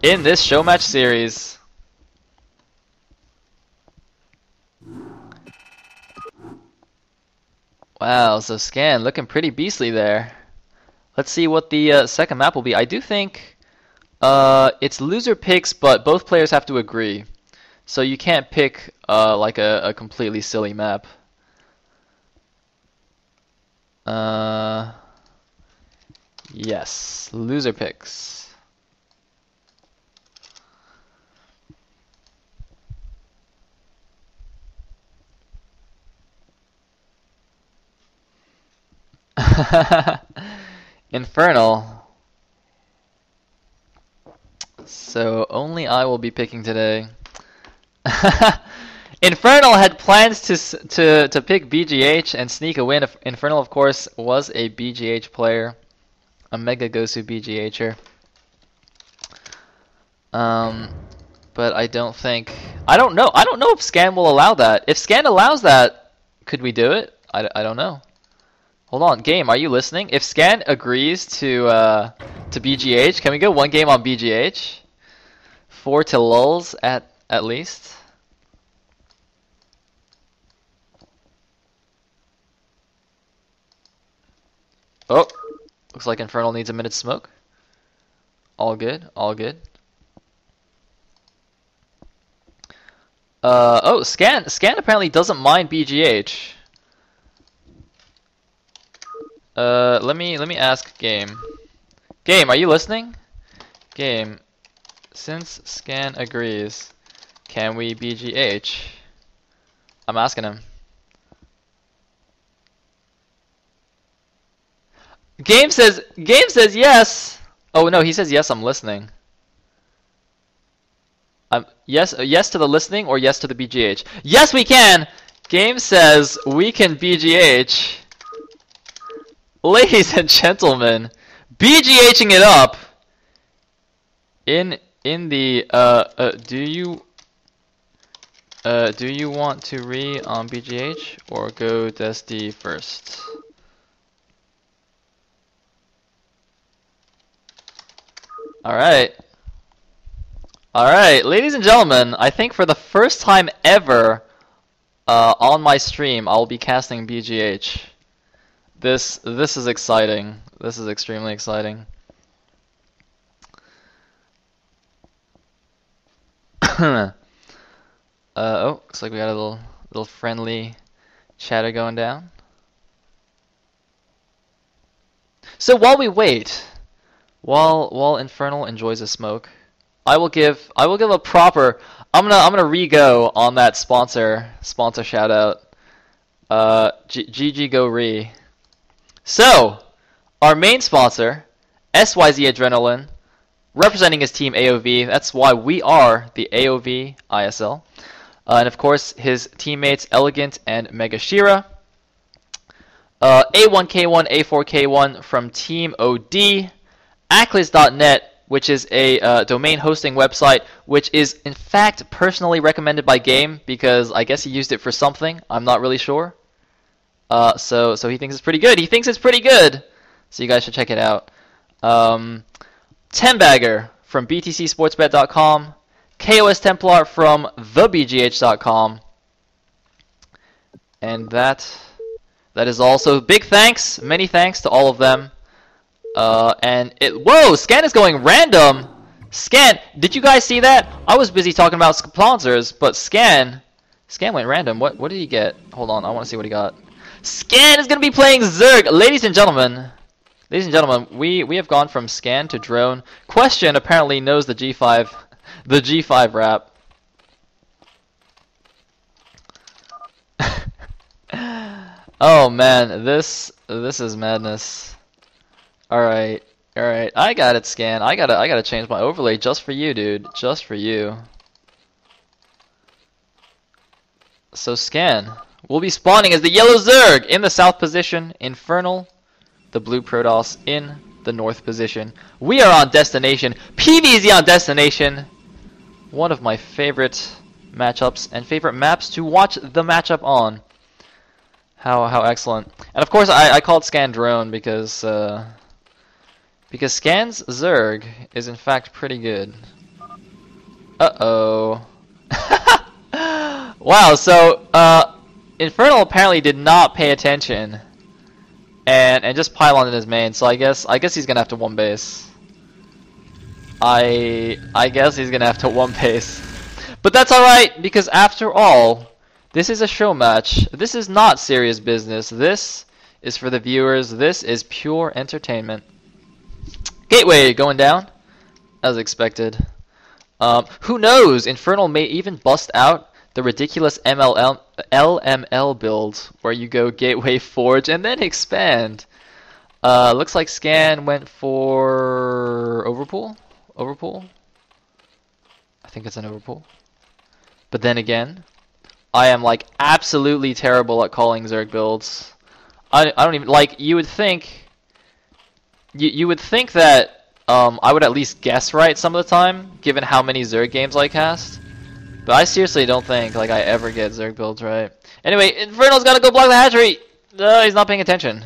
in this Showmatch series. Wow, so Scan looking pretty beastly there. Let's see what the second map will be. I do think it's loser picks, but both players have to agree. So you can't pick like a completely silly map. Yes, loser picks. iNfeRnaL. So only I will be picking today. iNfeRnaL had plans to pick BGH and sneak a win. iNfeRnaL, of course, was a BGH player, a Mega Gosu BGHer. But I don't think I don't know if Scan will allow that. If Scan allows that, could we do it? I don't know. Hold on, game, are you listening? If Scan agrees to BGH, can we go one game on BGH? 4 to lulls at least. Oh, looks like iNfeRnaL needs a minute's smoke. All good, all good. Oh, Scan apparently doesn't mind BGH. Let me ask Game. Game, are you listening? Game, since Scan agrees, can we BGH? I'm asking him. Game says yes. Oh no, he says yes, I'm listening. Yes to the listening or yes to the BGH? Yes, we can. Game says we can BGH. Ladies and gentlemen, BGHing it up in the do you want to re on BGH or go Desti first? Alright. Alright, ladies and gentlemen, I think for the first time ever on my stream, I'll be casting BGH. This is exciting. This is extremely exciting. Oh, looks like we got a little friendly chatter going down. So while we wait, while iNfeRnaL enjoys a smoke, I will give a proper. I'm gonna re-go on that sponsor shout out. GG go re. So our main sponsor, SYZ Adrenaline, representing his team AOV. That's why we are the AOV ISL. And of course his teammates Elegant and Mega Shira. A1K1, A4K1 from Team OD. Ackless.net, which is a domain hosting website, which is in fact personally recommended by Game because I guess he used it for something. I'm not really sure. So he thinks it's pretty good. He thinks it's pretty good. So you guys should check it out. 10bagger from btcsportsbet.com. KOS Templar from thebgh.com. And that is also big thanks, many thanks to all of them. Whoa, Scan is going random. Scan, did you guys see that? I was busy talking about sponsors, but Scan went random. What did he get? Hold on, I want to see what he got. Scan is gonna be playing Zerg, ladies and gentlemen. We have gone from Scan to Drone. Question apparently knows the G5 rap. Oh man, this is madness. Alright. I got it, Scan. I gotta change my overlay just for you, dude. Just for you. So Scan will be spawning as the yellow Zerg in the south position. iNfeRnaL, the blue Protoss in the north position. We are on destination. PvZ on destination. One of my favorite matchups and favorite maps to watch the matchup on. How excellent. And of course I called Scan Drone because Scan's Zerg is in fact pretty good. Uh-oh. Wow, so, iNfeRnaL apparently did not pay attention. And just pylon in his main, so I guess he's gonna have to one base. I guess he's gonna have to one base. But that's alright, because after all, this is a show match. This is not serious business. This is for the viewers. This is pure entertainment. Gateway going down, as expected. Who knows? iNfeRnaL may even bust out the ridiculous LML build where you go Gateway, Forge, and then expand. Looks like Scan went for Overpool. Overpool? I think it's an Overpool. But then again, I am like absolutely terrible at calling Zerg builds. I don't even like. You would think that I would at least guess right some of the time, given how many Zerg games I cast. But I seriously don't think like I ever get Zerg builds right. Anyway, iNfeRnaL's gotta go block the hatchery. He's not paying attention,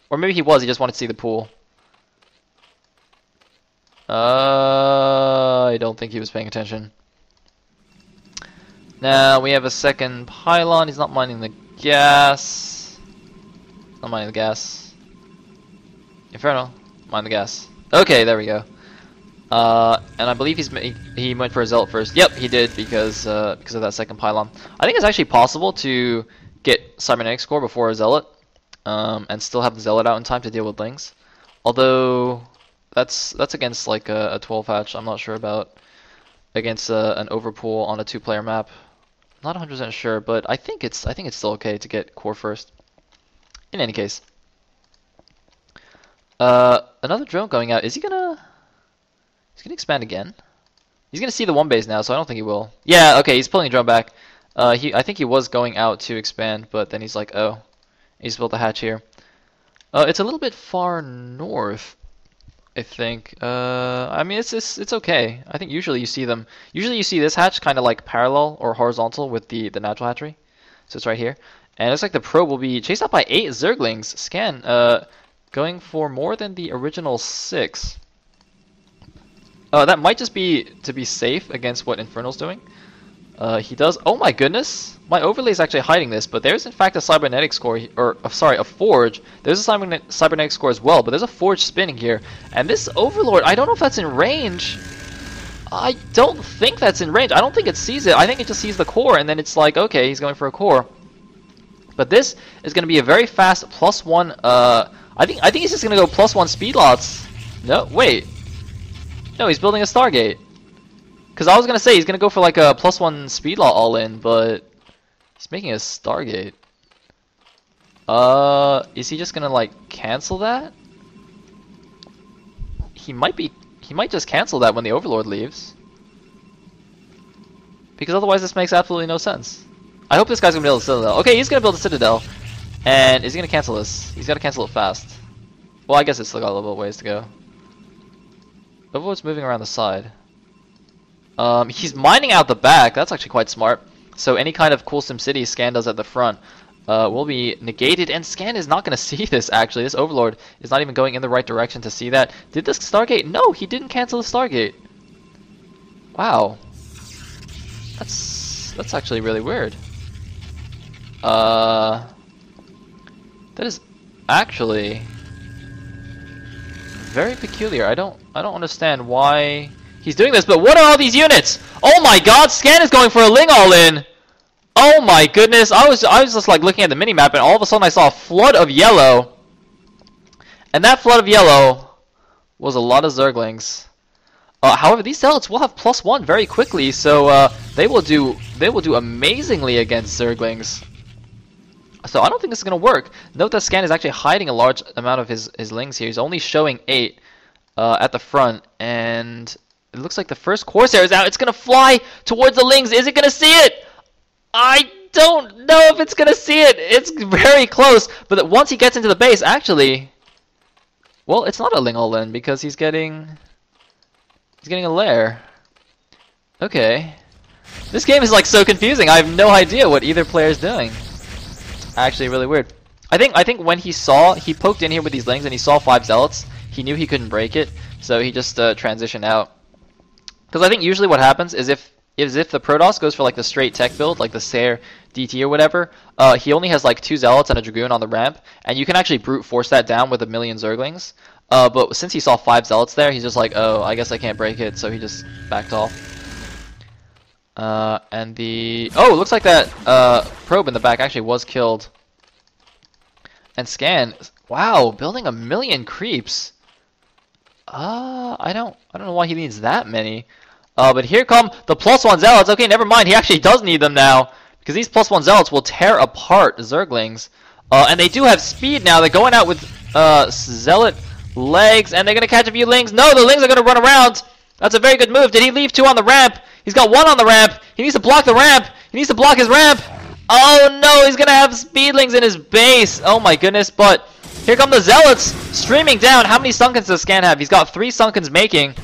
or maybe he was. He just wanted to see the pool. I don't think he was paying attention. Now we have a second pylon. He's not mining the gas. Not mining the gas. iNfeRnaL, mine the gas. Okay, there we go. And I believe he went for a zealot first. Yep, he did because of that second pylon. I think it's actually possible to get cybernetic score before a zealot, and still have the zealot out in time to deal with lings. Although that's against like a 12 hatch. I'm not sure about against an overpool on a 2-player map. Not 100% sure, but I think it's still okay to get core first. In any case, another drone going out. Is he gonna? He's gonna expand again. He's gonna see the one base now, so I don't think he will. Yeah, okay, he's pulling a drone back. I think he was going out to expand, but then he's like, oh, he's built a hatch here. It's a little bit far north, I think. I mean, it's okay. I think usually you see them. Usually you see this hatch kind of like parallel or horizontal with the natural hatchery. So it's right here, and it looks like the probe will be chased out by 8 Zerglings. Scan, going for more than the original 6. That might just be to be safe against what iNfeRnaL's doing. He does. Oh my goodness! My overlay is actually hiding this, but there's in fact a cybernetic score, or sorry, a forge. There's a cybernetic score as well, but there's a forge spinning here. And this overlord, I don't know if that's in range. I don't think that's in range. I don't think it sees it. I think it just sees the core, and then it's like, okay, he's going for a core. But this is going to be a very fast +1. I think he's just going to go +1 speed lots. No, wait. No, he's building a Stargate. Because I was going to say he's going to go for like a +1 speed lot all in, but he's making a Stargate. Is he just going to like cancel that? He might just cancel that when the Overlord leaves. Because otherwise this makes absolutely no sense. I hope this guy's going to build a Citadel. Okay, he's going to build a Citadel. And is he going to cancel this? He's got to cancel it fast. Well, I guess it's still got a little bit of ways to go. Overlord's moving around the side. He's mining out the back. That's actually quite smart. So any kind of cool SimCity Scan does at the front will be negated. And Scan is not going to see this, actually. This Overlord is not even going in the right direction to see that. Did this Stargate? No, he didn't cancel the Stargate. Wow. That's actually really weird. That is actually very peculiar. I don't understand why he's doing this, but what are all these units? Oh my god, Scan is going for a Ling all-in! Oh my goodness, I was just like looking at the minimap and all of a sudden I saw a flood of yellow. And that flood of yellow was a lot of Zerglings. However, these zealots will have +1 very quickly, so they will do amazingly against Zerglings. So I don't think this is going to work. Note that Scan is actually hiding a large amount of his lings here. He's only showing 8 at the front, and it looks like the first Corsair is out. It's going to fly towards the lings. Is it going to see it? I don't know if it's going to see it. It's very close, but once he gets into the base, actually, well, it's not a ling all-in because he's getting a lair. Okay. This game is like so confusing. I have no idea what either player is doing. Actually really weird. I think when he poked in here with these lings and he saw 5 zealots, he knew he couldn't break it, so he just transitioned out. Because I think usually what happens is if the Protoss goes for like the straight tech build, like the Sair DT or whatever, he only has like 2 Zealots and a Dragoon on the ramp, and you can actually brute force that down with a million Zerglings. But since he saw 5 Zealots there, he's just like, oh, I guess I can't break it, so he just backed off. And the... Oh, it looks like that probe in the back actually was killed. And Scan, wow, building a million creeps. I don't know why he needs that many. But here come the +1 Zealots. Okay, never mind. He actually does need them now. Because these +1 Zealots will tear apart Zerglings. And they do have speed now. They're going out with Zealot legs. And they're going to catch a few Lings. No, the Lings are going to run around. That's a very good move. Did he leave 2 on the ramp? He's got 1 on the ramp. He needs to block the ramp. He needs to block his ramp. Oh no, he's going to have Speedlings in his base. Oh my goodness. But here come the Zealots streaming down. How many Sunkens does Scan have? He's got 3 Sunkens making.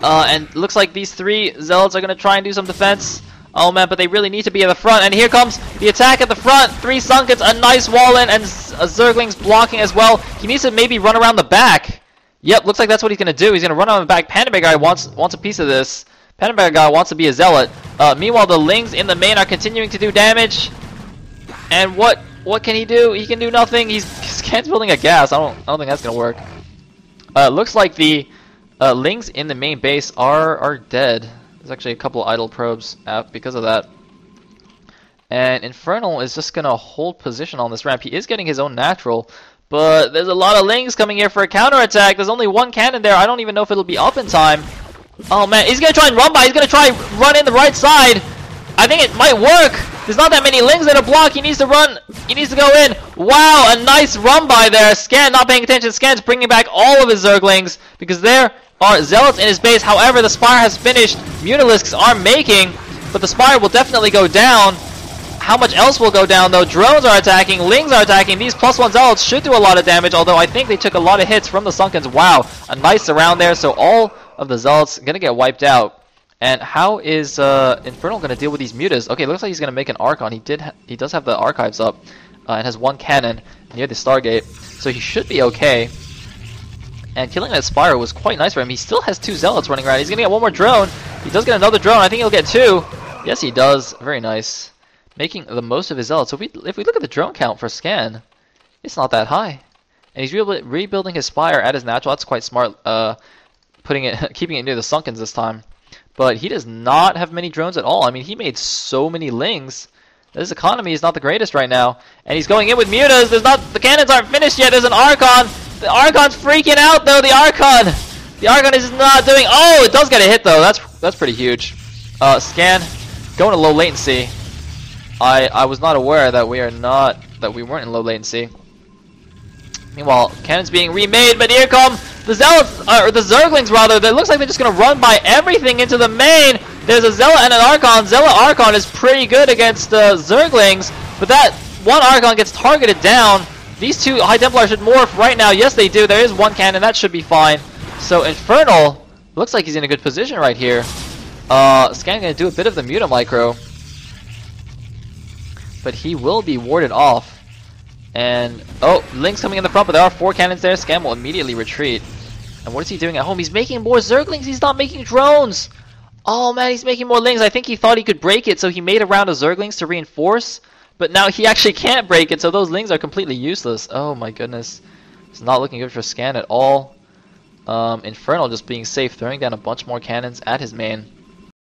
And looks like these 3 Zealots are going to try and do some defense. Oh man, but they really need to be at the front. And here comes the attack at the front. 3 Sunkens, a nice wall in, and Zerglings blocking as well. He needs to maybe run around the back. Yep, looks like that's what he's going to do. He's going to run around the back. Panda Bear Guy wants a piece of this. Panda Bear Guy wants to be a Zealot. Meanwhile, the Lings in the main are continuing to do damage. And what can he do? He can do nothing. Scan's building a gas. I don't think that's going to work. Looks like the Lings in the main base are dead. There's actually a couple of idle probes out because of that. And iNfeRnaL is just going to hold position on this ramp. He is getting his own natural, but there's a lot of Lings coming here for a counterattack. There's only 1 cannon there. I don't even know if it'll be up in time. Oh man, he's going to try and run by. He's going to try and run in the right side. I think it might work. There's not that many Lings that are blocked. He needs to run. He needs to go in. Wow, a nice run by there. Scan not paying attention. Scan's bringing back all of his Zerglings because there are Zealots in his base. However, the Spire has finished. Mutalisks are making, but the Spire will definitely go down. How much else will go down though? Drones are attacking. Lings are attacking. These +1 Zealots should do a lot of damage, although I think they took a lot of hits from the Sunkens. Wow, a nice surround there. So all of the Zealots going to get wiped out. And how is iNfeRnaL going to deal with these mutas? Okay, looks like he's going to make an Archon. He does have the archives up and has 1 cannon near the Stargate, so he should be okay. And killing that Spire was quite nice for him. He still has 2 Zealots running around. He's going to get 1 more drone. He does get another drone. I think he'll get 2. Yes, he does. Very nice. Making the most of his Zealots. So if we look at the drone count for Scan, it's not that high. And he's rebuilding his Spire at his natural. That's quite smart. Keeping it near the Sunkens this time. But he does not have many drones at all. I mean, he made so many Lings. His economy is not the greatest right now. And he's going in with mutas. The cannons aren't finished yet. There's an Archon. The Archon's freaking out though. The Archon is not doing. Oh, it does get a hit though. That's pretty huge. Scan going to low latency. I was not aware that we weren't in low latency. Meanwhile, cannons being remade, but here come the Zealots, or the Zerglings rather. That looks like they're just going to run by everything into the main. There's a Zealot and an Archon. Zealot Archon is pretty good against Zerglings, but that 1 Archon gets targeted down. These 2 High Templars should morph right now. Yes, they do. There is 1 cannon. That should be fine. So iNfeRnaL looks like he's in a good position right here. Scan going to do a bit of the Muta Micro, but he will be warded off. And, oh, Ling's coming in the front, but there are 4 cannons there. Scan will immediately retreat. And what is he doing at home? He's making more Zerglings. He's not making drones. Oh, man, he's making more Lings. I think he thought he could break it, so he made a round of Zerglings to reinforce. But now he actually can't break it, so those Lings are completely useless. Oh, my goodness. It's not looking good for Scan at all. iNfeRnaL just being safe, throwing down a bunch more cannons at his main.